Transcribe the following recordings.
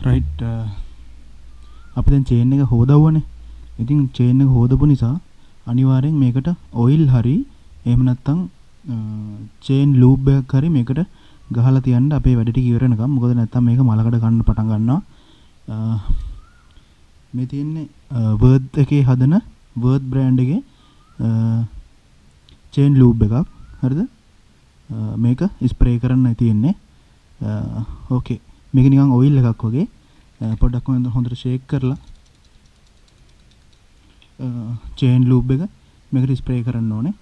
Right අපි දැන් chain එක හොදවුවනේ. ඉතින් චේන් එක හොදපු නිසා අනිවාර්යෙන් මේකට ඔයිල් හරි එහෙම නැත්නම් චේන් ලූබ් එකක් හරි මේකට ගහලා තියන්න අපේ වැඩ ටික ඉවර වෙනකම්. මොකද නැත්නම් මේක මලකඩ කන්න පටන් ගන්නවා. මේ තියෙන්නේ වර්ත් එකේ හදන වර්ත් බ්‍රෑන්ඩ් එකේ චේන් ලූබ් එකක්. හරිද? මේක ස්ප්‍රේ කරන්න තියෙන්නේ. ඕකේ. මේක නිකන් ඔයිල් එකක් වගේ. පොඩ්ඩක් හොඳට ෂේක් කරලා චේන් ලූබ් එක මේකට ස්ප්‍රේ කරන්න ඕනේ.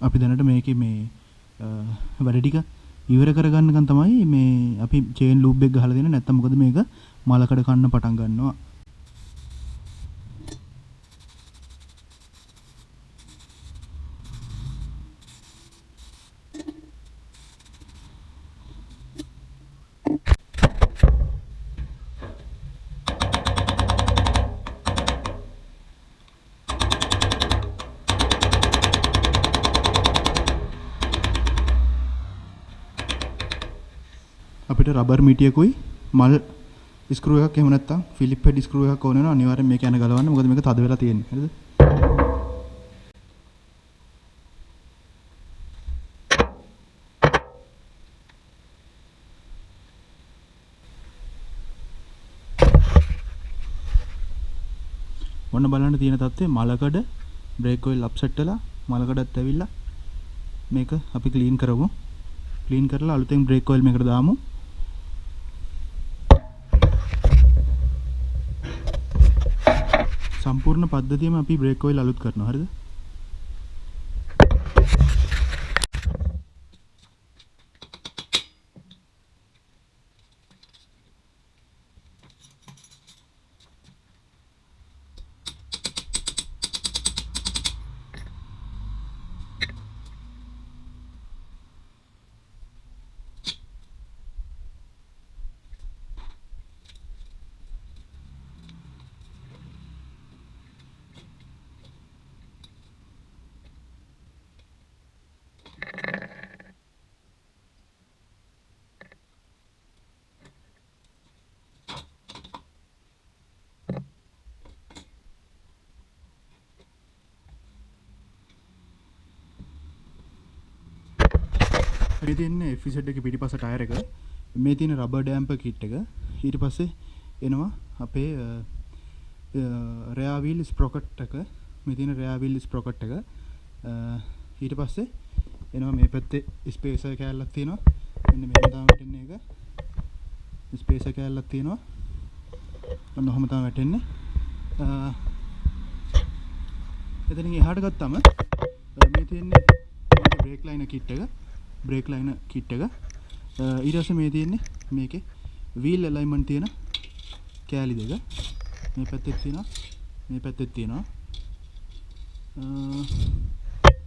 අපි දැනට මේකේ මේ වැඩ ටික ඉවර කරගන්නකන් තමයි මේ අපි චේන් ලූබ් එක ගහලා දෙන්නේ. නැත්තම් මොකද මේක මලකඩ කන්න පටන් ගන්නවා. අපිට රබර් මිටියකුයි මල් ස්ක්‍රූ එකක් එහෙම නැත්නම් ෆිලිප් හෙඩ් ස්ක්‍රූ එකක් ඕන වෙනවා. අනිවාර්යෙන් මේක යන ගලවන්න. මොකද මේක තද වෙලා තියෙන්නේ. හරිද? ඔන්න බලන්න තියෙන තත්ත්වය මලකඩ බ්‍රේක් ඔයිල් අප්සෙට් වෙලා මලකඩත් ඇවිල්ලා මේක අපි ක්ලීන් කරමු. ක්ලීන් කරලා අලුතෙන් බ්‍රේක් ඔයිල් මේකට දාමු. සම්පූර්ණ පද්ධතියම අපි බ්‍රේක් ඔයිල් අලුත් කරනවා. හරිද? මේ තියෙන්නේ FZ එකේ පිටිපස්ස ටයර් එක. මේ තියෙන රබර් ඩැම්පර් කිට් එක. ඊට පස්සේ එනවා අපේ රෙයා වීල් ස්ප්‍රොකට් එක. මේ තියෙන රෙයා වීල් ස්ප්‍රොකට් එක. ඊට පස්සේ එනවා මේ පැත්තේ ස්පේසර් කෑල්ලක් තියෙනවා. මෙන්න මෙහෙම තමයි වැටෙන්නේ එක. ස්පේසර් කෑල්ලක් තියෙනවා. ඔන්න ඔහොම තමයි වැටෙන්නේ. එතනින් එහාට ගත්තම මේ තියෙන්නේ බ්‍රේක් ලයිනර් කිට් එක. බ්‍රේක් ලයිනර් කිට් එක. ඊට පස්සේ මේ තියෙන්නේ මේකේ වීල් ඇලයින්මන්ට් තියෙන කෑලි දෙක. මේ පැත්තේ තියෙනවා. මේ පැත්තේ තියෙනවා.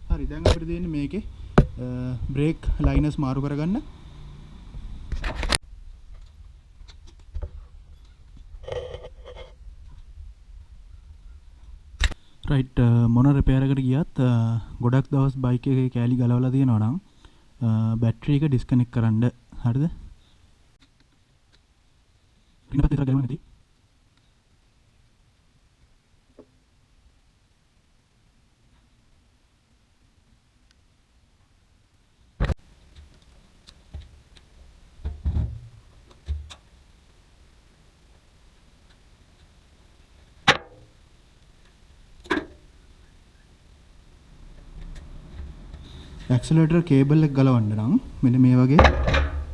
හරි දැන් අපිට තියෙන්නේ මේකේ බ්‍රේක් ලයිනර්ස් මාරු කරගන්න. රයිට් මොන රිපෙයාර් එකට ගියත් ගොඩක් දවස් බයික් එකේ කෑලි ගලවලා තියෙනවා නම් බැටරි එක ඩිස්කනෙක්ට් කරන්න. හරිද? පින්නපත් විතර ගලවන්න ඇති. ඇක්සලරේටර් කේබල් එක ගලවන්න නම් මෙන්න මේ වගේ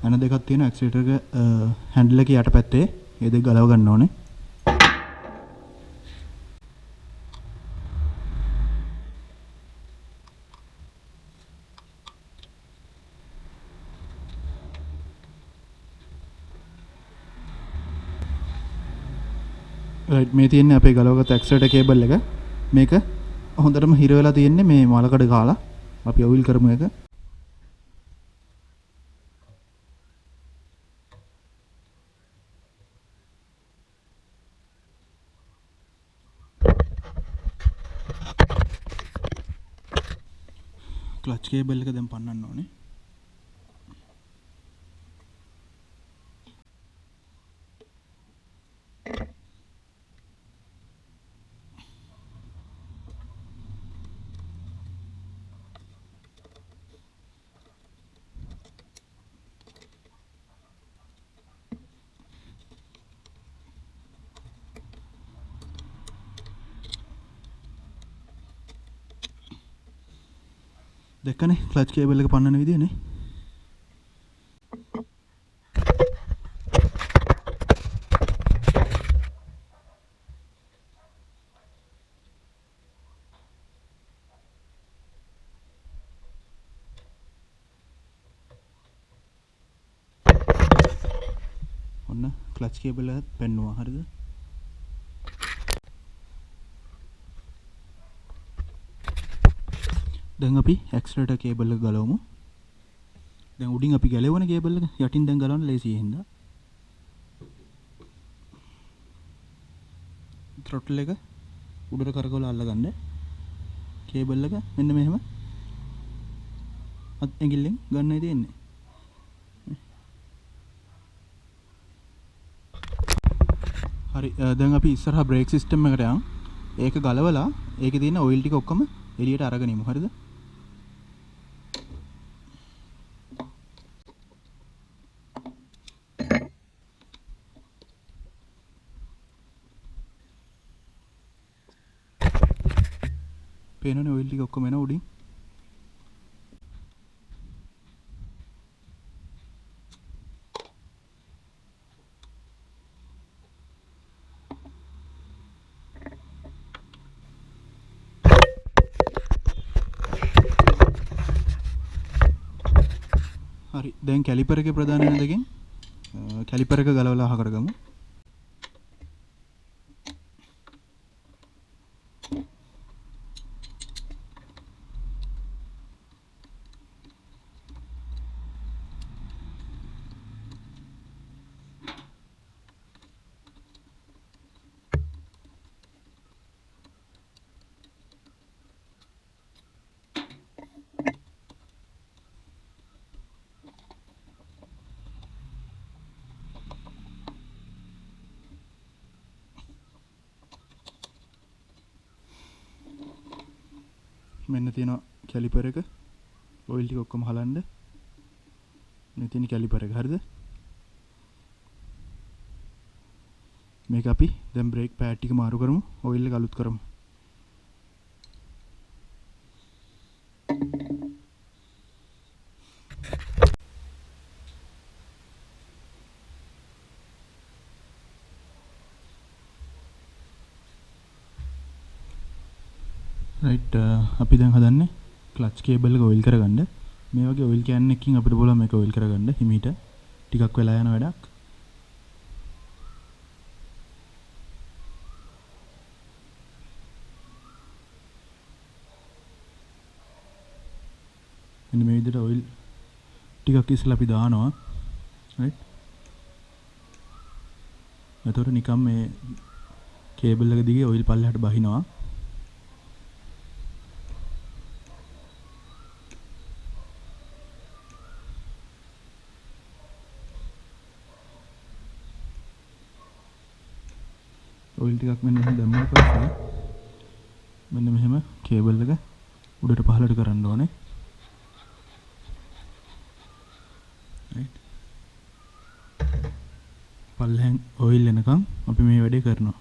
අන දෙකක් තියෙන ඇක්සලරේටර් එක හැන්ඩල් එකේ යටපැත්තේ මේ දෙක ගලව ගන්න ඕනේ. රයිට් මේ තියෙන්නේ අපේ ගලවගත්ත ඇක්සලරේටර් කේබල් එක. මේක හොඳටම හිර වෙලා තියෙන්නේ මේ මලකඩ කාලා. අපි ඔයිල් කරමු එක. ක්ලච් කේබල් එක දැන් පන්නන්න ඕනේ. දැක්කනේ ක්ලච් කේබල් එක පන්නන විදිය නේ. ඔන්න ක්ලච් කේබල් එක පෙන්නුවා. හරිද? දැන් අපි ඇක්සලරේටර් කේබල් එක ගලවමු. දැන් උඩින් අපි ගැලවෙන කේබල් එක යටින් දැන් ගලවන්න ලේසියි හින්දා throttle එක උඩට කරකවලා අල්ලගන්න. කේබල් එක මෙන්න මෙහෙම අත් ඇඟිල්ලෙන් ගන්නයි තියෙන්නේ. හරි දැන් අපි ඉස්සරහා බ්‍රේක් සිස්ටම් එකට යන්. ඒක ගලවලා ඒකේ තියෙන ඔයිල් ටික ඔක්කොම එළියට අරගෙන ඉමු. හරිද? පේනවනේ ඔයිල් ටික ඔක්කොම එන උඩින්. හරි දැන් කැලිපර් එකේ ප්‍රධාන වෙන දෙකෙන් කැලිපර් එක ගලවලා අහ කරගමු. මෙන්න තියෙනවා කැලිපර් එක. ඔයිල් ටික ඔක්කොම හලන්න. මේ තියෙන කැලිපර් එක. හරිද? මේක අපි දැන් බ්‍රේක් පෑඩ් ටික මාරු කරමු. ඔයිල් එක අලුත් කරමු. රයිට් අපි දැන් හදන්නේ ක්ලච් කේබල් එක ඔයිල් කරගන්න. මේ වගේ ඔයිල් කෑන් එකකින් අපිට පුළුවන් මේක ඔයිල් කරගන්න හිමීට. ටිකක් වෙලා යන වැඩක්. මෙන්න මේ විදිහට ඔයිල් ටිකක් ඉස්සලා අපි දානවා. රයිට්. එතකොට නිකම් මේ කේබල් එක දිගේ ඔයිල් පල්ලෙහාට බහිනවා. ඔයිල් ටිකක් මෙන්න මෙහෙම දැම්මම පස්සේ මෙන්න මෙහෙම කේබල් එක උඩට පහළට කරන්න ඕනේ. රයිට්. පල්ලෙන් ඔයිල් එනකම් අපි මේ වැඩේ කරනවා.